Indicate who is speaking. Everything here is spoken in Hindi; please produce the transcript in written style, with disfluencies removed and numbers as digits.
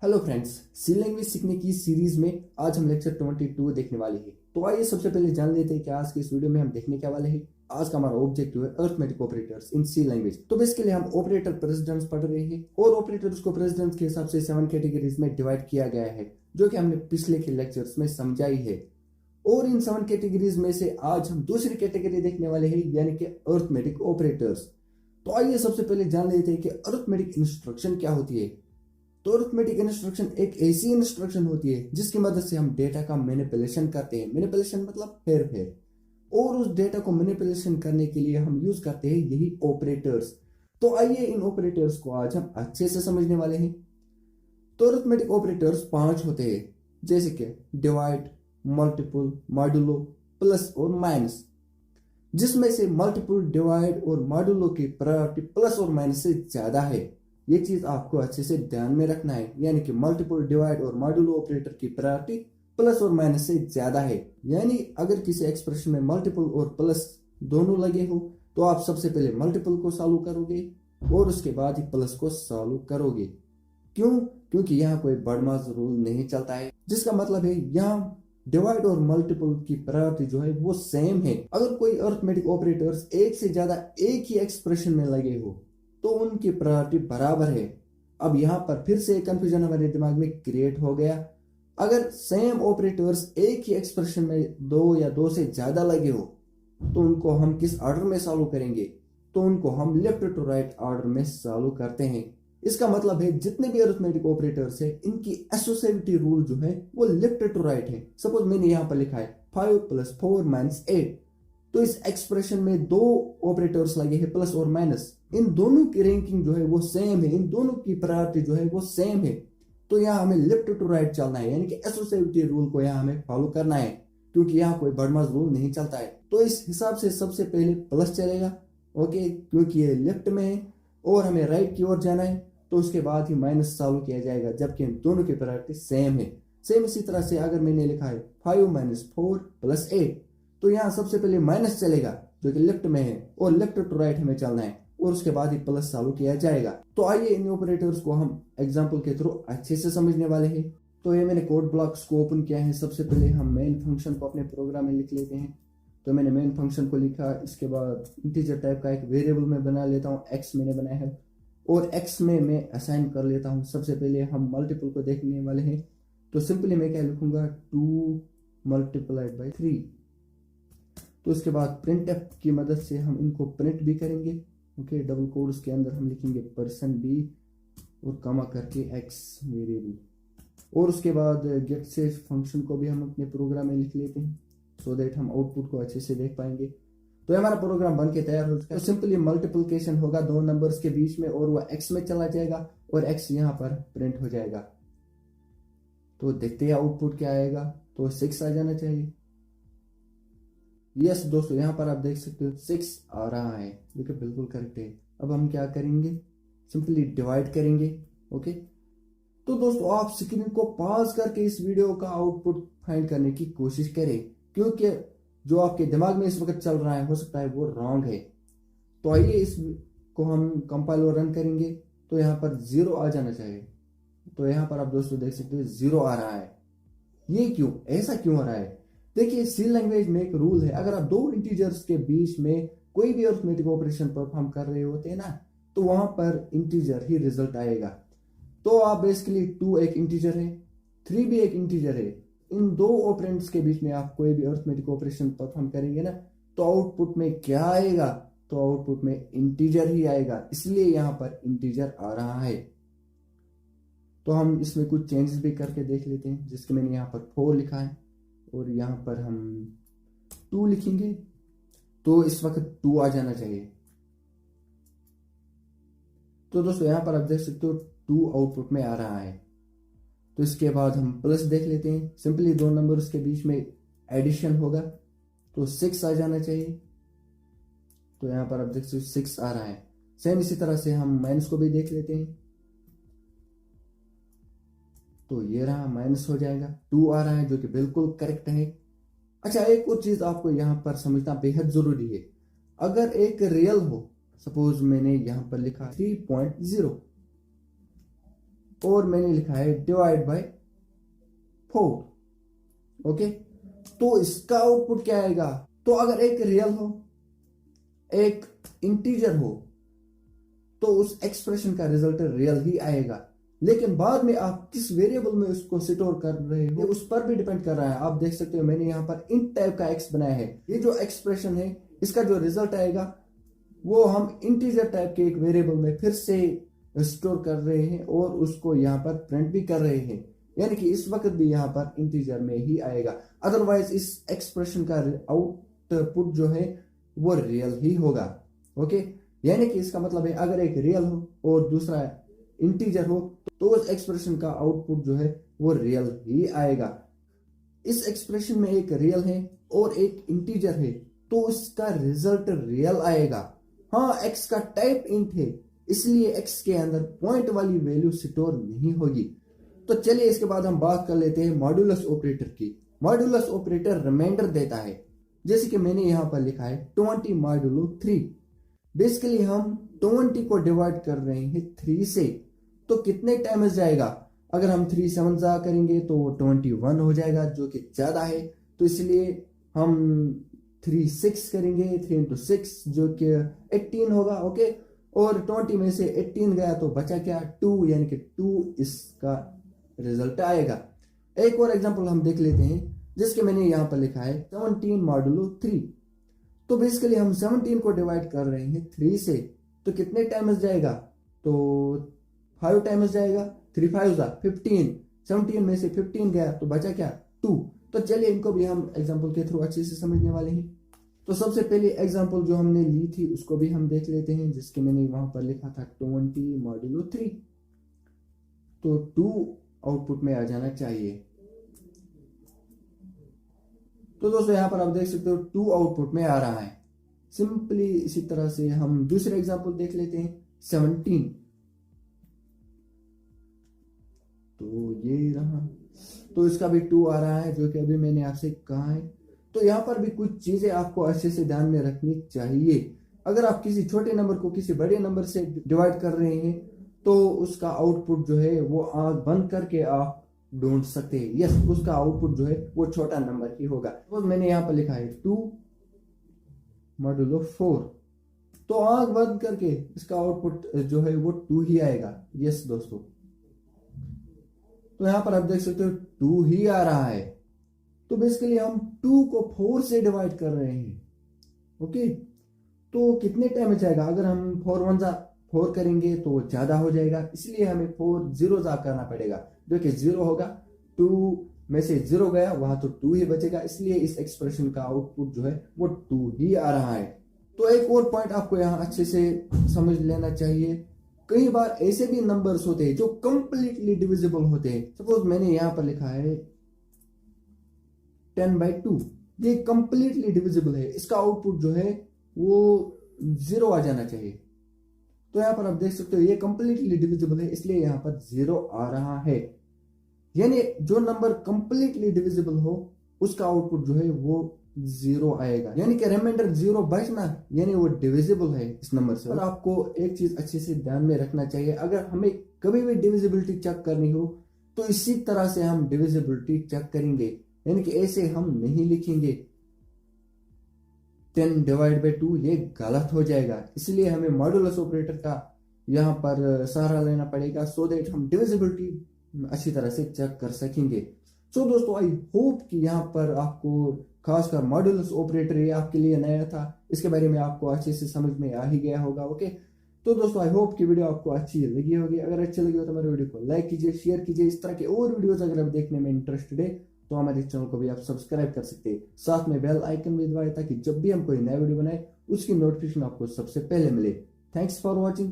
Speaker 1: हेलो फ्रेंड्स, सी लैंग्वेज सीखने की सीरीज में आज हम लेक्चर 22 देखने वाले हैं। तो आइए सबसे पहले जान लेते हैं कि आज के इस वीडियो में हम देखने क्या वाले हैं। आज का हमारा ऑब्जेक्टिव है arithmetic operators in C language. तो बेसिकली हम ऑपरेटर प्रेसिडेंट्स पढ़ रहे हैं और ऑपरेटर्स को प्रेसिडेंट्स के हिसाब से 7 कैटेगरीज में डिवाइड किया गया है, जो कि हमने पिछले के लेक्चर्स में समझाई है। और इन 7 कैटेगरीज में से आज हम दूसरी कैटेगरी देखने वाले हैं, यानी कि अरिथमेटिक ऑपरेटर्स। तो आइए सबसे पहले जान लेते हैं कि अरिथमेटिक इंस्ट्रक्शन क्या होती है। तो अरिथमेटिक इंस्ट्रक्शन एक ऐसी इंस्ट्रक्शन होती है जिसकी मदद से हम डेटा का मैनिपुलेशन करते हैं। मैनिपुलेशन मतलब हेर फेर, और उस डेटा को मैनिपुलेशन करने के लिए हम यूज करते हैं यही ऑपरेटर्स। तो आइए इन ऑपरेटर्स को आज हम अच्छे से समझने वाले हैं। तो अरिथमेटिक ऑपरेटर्स 5 होते हैं, जैसे कि डिवाइड, मल्टीपल, मॉड्यूलो, प्लस और माइनस, जिसमें से मल्टीपल, डिवाइड और मॉड्यूलो की प्रायोरिटी प्लस और माइनस से ज्यादा है। ये चीज आपको अच्छे से ध्यान में रखना है, यानी कि मल्टीपल, डिवाइड और मॉड्यूलो ऑपरेटर की प्रायोरिटी प्लस और माइनस से ज्यादा है। यानी अगर किसी एक्सप्रेशन में मल्टीपल और प्लस दोनों लगे हो तो आप सबसे पहले मल्टीपल को सॉल्व करोगे और उसके बाद ही प्लस को सॉल्व करोगे। क्यों? क्योंकि यहाँ कोई बड़माज रूल नहीं चलता है, जिसका मतलब है यहाँ डिवाइड और मल्टीपल की प्रायोरिटी जो है वो सेम है। अगर कोई अरिथमेटिक ऑपरेटर्स एक से ज्यादा एक ही एक्सप्रेशन में लगे हो तो उनकी प्रायोरिटी बराबर है। अब यहाँ पर फिर से कंफ्यूजन हमारे दिमाग में क्रिएट हो गया। अगर सेम ऑपरेटर्स एक ही एक्सप्रेशन में दो या दो से ज्यादा लगे हो तो उनको हम किस ऑर्डर में सॉल्व करेंगे? तो उनको हम लेफ्ट टू राइट ऑर्डर में सॉल्व करते हैं। इसका मतलब है जितने भी अरिथमेटिक ऑपरेटर्स है इनकी एसोसिएटिविटी रूल जो है वो लेफ्ट टू राइट है। सपोज मैंने यहाँ पर लिखा है 5 + 4 - 8, तो इस एक्सप्रेशन में दो ऑपरेटर्स लगे हैं प्लस और माइनस। इन दोनों की रैंकिंग जो है वो सेम है, इन दोनों की प्रायोरिटी जो है वो सेम है। तो यहाँ हमें लेफ्ट टू राइट चलना है, यानी कि एसोसिएटिविटी रूल को यहाँ हमें फॉलो करना है, क्योंकि यहाँ कोई बड़माज रूल नहीं चलता है। तो इस हिसाब से सबसे पहले प्लस चलेगा, ओके, क्योंकि ये लेफ्ट में है और हमें राइट की ओर जाना है। तो उसके बाद ही माइनस सॉल्व किया जाएगा, जबकि इन दोनों की प्रायोरिटी सेम है। सेम इसी तरह से अगर मैंने लिखा है 5 - 4 + 8, तो यहाँ सबसे पहले माइनस चलेगा जो कि लेफ्ट में है और लेफ्ट टू राइट हमें चलना है और उसके बाद ही प्लस सॉल्व किया जाएगा। तो आइए इन ऑपरेटर्स को हम एग्जांपल के थ्रू अच्छे से समझने वाले हैं। तो ये मैंने कोड ब्लॉक्स को ओपन किया है। सबसे पहले हम मेन फंक्शन को अपने प्रोग्राम में लिख लेते हैं। तो मैंने मेन फंक्शन को लिखा, इसके बाद इंटीजर टाइप का एक वेरिएबल में बना लेता हूँ, एक्स मैंने बनाया है और एक्स में मैं असाइन कर लेता हूँ। सबसे पहले हम मल्टीपल को देखने वाले हैं, तो सिंपली मैं क्या लिखूंगा 2 × 3। तो इसके बाद प्रिंटफ की मदद से हम इनको प्रिंट भी करेंगे। ओके, डबल कोड्स के अंदर हम लिखेंगे %b और कमा करके x वेरिएबल, और उसके बाद गेट से फंक्शन को भी हम अपने प्रोग्राम में लिख लेते हैं सो दैट हम आउटपुट को अच्छे से देख पाएंगे। तो हमारा प्रोग्राम बन के तैयार हो चुका है। तो सिंपली मल्टीप्लिकेशन होगा दो नंबर्स के बीच में और वह x में चला जाएगा और x यहाँ पर प्रिंट हो जाएगा। तो देखते हैं आउटपुट क्या आएगा। तो 6 आ जाना चाहिए। यस दोस्तों, यहाँ पर आप देख सकते हो 6 आ रहा है, जो कि बिल्कुल करेक्ट है। अब हम क्या करेंगे, सिंपली डिवाइड करेंगे। ओके, तो दोस्तों आप स्क्रीन को पॉज करके इस वीडियो का आउटपुट फाइंड करने की कोशिश करें, क्योंकि जो आपके दिमाग में इस वक्त चल रहा है हो सकता है वो रॉन्ग है। तो आइए इसको हम कंपाइल और रन करेंगे। तो यहाँ पर 0 आ जाना चाहिए। तो यहाँ पर आप दोस्तों देख सकते हो 0 आ रहा है। ये क्यों, ऐसा क्यों हो रहा है? देखिए, सी लैंग्वेज में एक रूल है, अगर आप दो इंटीजर्स के बीच में कोई भी अरिथमेटिक ऑपरेशन परफॉर्म कर रहे होते हैं ना, तो वहां पर इंटीजर ही रिजल्ट आएगा। तो आप बेसिकली 2 एक इंटीजर है, 3 भी एक इंटीजर है। इन दो ऑपरेंड्स के बीच में आप कोई भी अरिथमेटिक ऑपरेशन परफॉर्म करेंगे ना, तो आउटपुट में क्या आएगा? तो आउटपुट में इंटीजर ही आएगा, इसलिए यहाँ पर इंटीजर आ रहा है। तो हम इसमें कुछ चेंजेस भी करके देख लेते हैं, जिसके मैंने यहाँ पर 4 लिखा है और यहाँ पर हम 2 लिखेंगे। तो इस वक्त 2 आ जाना चाहिए। तो दोस्तों यहाँ पर आप देख सकते हो 2 आउटपुट में आ रहा है। तो इसके बाद हम प्लस देख लेते हैं। सिंपली दो नंबर्स के बीच में एडिशन होगा, तो 6 आ जाना चाहिए। तो यहाँ पर आप देख सकते हो 6 आ रहा है। सेम इसी तरह से हम माइनस को भी देख लेते हैं। तो ये रहा, माइनस हो जाएगा, 2 आ रहा है, जो कि बिल्कुल करेक्ट है। अच्छा, एक और चीज आपको यहाँ पर समझना बेहद जरूरी है। अगर एक रियल हो, सपोज मैंने यहाँ पर लिखा 3.0, और मैंने लिखा है डिवाइड बाय 4। ओके, तो इसका आउटपुट क्या आएगा? तो अगर एक रियल हो एक इंटीजर हो तो उस एक्सप्रेशन का रिजल्ट रियल ही आएगा, लेकिन बाद में आप किस वेरिएबल में उसको स्टोर कर रहे हो उस पर भी डिपेंड कर रहा है। आप देख सकते हो मैंने यहाँ पर इंट टाइप का एक्स बनाया है। ये जो एक्सप्रेशन है इसका जो रिजल्ट आएगा वो हम इंटीजर टाइप के एक वेरिएबल में फिर से स्टोर कर रहे हैं और उसको यहाँ पर प्रिंट भी कर रहे हैं, यानी कि इस वक्त भी यहाँ पर इंटीजर में ही आएगा। अदरवाइज इस एक्सप्रेशन का आउटपुट जो है वो रियल ही होगा। ओके, यानी कि इसका मतलब है अगर एक रियल हो और दूसरा इंटीजर हो तो उस एक्सप्रेशन का आउटपुट जो है वो रियल ही आएगा। इस एक्सप्रेशन में एक रियल है और एक इंटीजर है तो उसका रिजल्ट रियल आएगा। हाँ, एक्स का टाइप इंट है इसलिए एक्स के अंदर पॉइंट वाली वैल्यू स्टोर नहीं होगी। तो चलिए इसके बाद हम बात कर लेते हैं मॉड्यूलस ऑपरेटर की। मॉड्यूलस ऑपरेटर रिमाइंडर देता है, जैसे कि मैंने यहाँ पर लिखा है 20 मॉड्यूलो 3। बेसिकली हम 20 को डिवाइड कर रहे हैं 3 से, तो कितने टाइम्स जाएगा? अगर हम 3 7 जा करेंगे तो 21 हो जाएगा जो कि ज्यादा है, तो इसलिए हम 3 6 करेंगे, 3 into 6 जो कि 18 होगा। ओके, और 20 में से 18 गया तो बचा क्या? 2, यानी कि 2 इसका रिजल्ट आएगा। एक और एग्जांपल हम देख लेते हैं जिसके मैंने यहाँ पर लिखा है 17 मॉड्यूलो 3। तो बेसिकली हम 17 को डिवाइड कर रहे हैं 3 से, तो कितने टाइम्स जाएगा? तो 5 टाइम्स जाएगा। 3 5 15, 17 में से 15 गया तो बचा क्या? 2। तो चलिए इनको भी हम एग्जांपल के थ्रू अच्छे से समझने वाले हैं। तो सबसे पहले एग्जांपल जो हमने ली थी उसको भी हम देख लेते हैं, जिसके मैंने वहां पर लिखा था 20 मॉड्यूलो 3। तो 2 आउटपुट में आ जाना चाहिए। तो दोस्तों यहाँ पर आप देख सकते हो 2 आउटपुट में आ रहा है। सिंपली इसी तरह से हम दूसरे एग्जांपल देख लेते हैं 17। तो ये रहा, तो इसका भी 2 आ रहा है जो कि अभी मैंने आपसे कहा है। तो यहाँ पर भी कुछ चीजें आपको अच्छे से ध्यान में रखनी चाहिए। अगर आप किसी छोटे नंबर को किसी बड़े नंबर से डिवाइड कर रहे हैं तो उसका आउटपुट जो है वो आंख बंद करके आप ढूंढ सकते हैं। यस, उसका आउटपुट जो है वो छोटा नंबर ही होगा। तो मैंने यहाँ पर लिखा है 2 मॉड्यूलो 4, तो आंख बंद करके इसका आउटपुट जो है वो 2 ही आएगा। यस दोस्तों, तो यहाँ पर आप देख सकते हो 2 ही आ रहा है। तो बेसिकली हम 2 को 4 से डिवाइड कर रहे हैं। ओके, तो कितने टाइम में जाएगा? अगर हम 4 1 4 करेंगे तो ज्यादा हो जाएगा, इसलिए हमें 4 0 करना पड़ेगा जो कि 0 होगा। 2 में से 0 गया वहां तो 2 ही बचेगा, इसलिए इस एक्सप्रेशन का आउटपुट जो है वो 2 ही आ रहा है। तो एक और पॉइंट आपको यहाँ अच्छे से समझ लेना चाहिए, कई बार ऐसे भी नंबर्स होते हैं जो कंप्लीटली डिविजिबल होते हैं। सपोज मैंने यहाँ पर लिखा है 10/2, ये कंप्लीटली डिविजिबल है, इसका आउटपुट जो है वो 0 आ जाना चाहिए। तो यहाँ पर आप देख सकते हो ये कंप्लीटली डिविजिबल है, इसलिए यहाँ पर 0 आ रहा है। यानी जो नंबर कंप्लीटली डिविजिबल हो उसका आउटपुट जो है वो 0 आएगा, यानी कि रिमाइंडर 0 बचना यानी वो डिविजिबल है इस नंबर से। और आपको एक चीज अच्छे से ध्यान में रखना चाहिए, अगर हमें कभी भी डिविजिबिलिटी चेक करनी हो तो इसी तरह से हम डिविजिबिलिटी चेक करेंगे, यानी कि ऐसे हम नहीं लिखेंगे 10/2, ये गलत हो जाएगा। इसलिए हमें मॉड्यूलस ऑपरेटर का यहाँ पर सहारा लेना पड़ेगा सो दैट हम डिविजिबिलिटी अच्छी तरह से चेक कर सकेंगे। सो दोस्तों, आई होप कि यहाँ पर आपको खासकर मॉड्यूलस ऑपरेटर ये आपके लिए नया था, इसके बारे में आपको अच्छे से समझ में आ ही गया होगा। ओके, तो दोस्तों आई होप कि वीडियो आपको अच्छी लगी होगी। अगर अच्छी लगी हो तो हमारे वीडियो को लाइक कीजिए, शेयर कीजिए। इस तरह के और वीडियोस अगर आप देखने में इंटरेस्टेड है तो हमारे चैनल को भी आप सब्सक्राइब कर सकते हैं, साथ में बेल आइकन भी दबाएं ताकि जब भी हम कोई नया वीडियो बनाए उसकी नोटिफिकेशन आपको सबसे पहले मिले। Thanks for watching.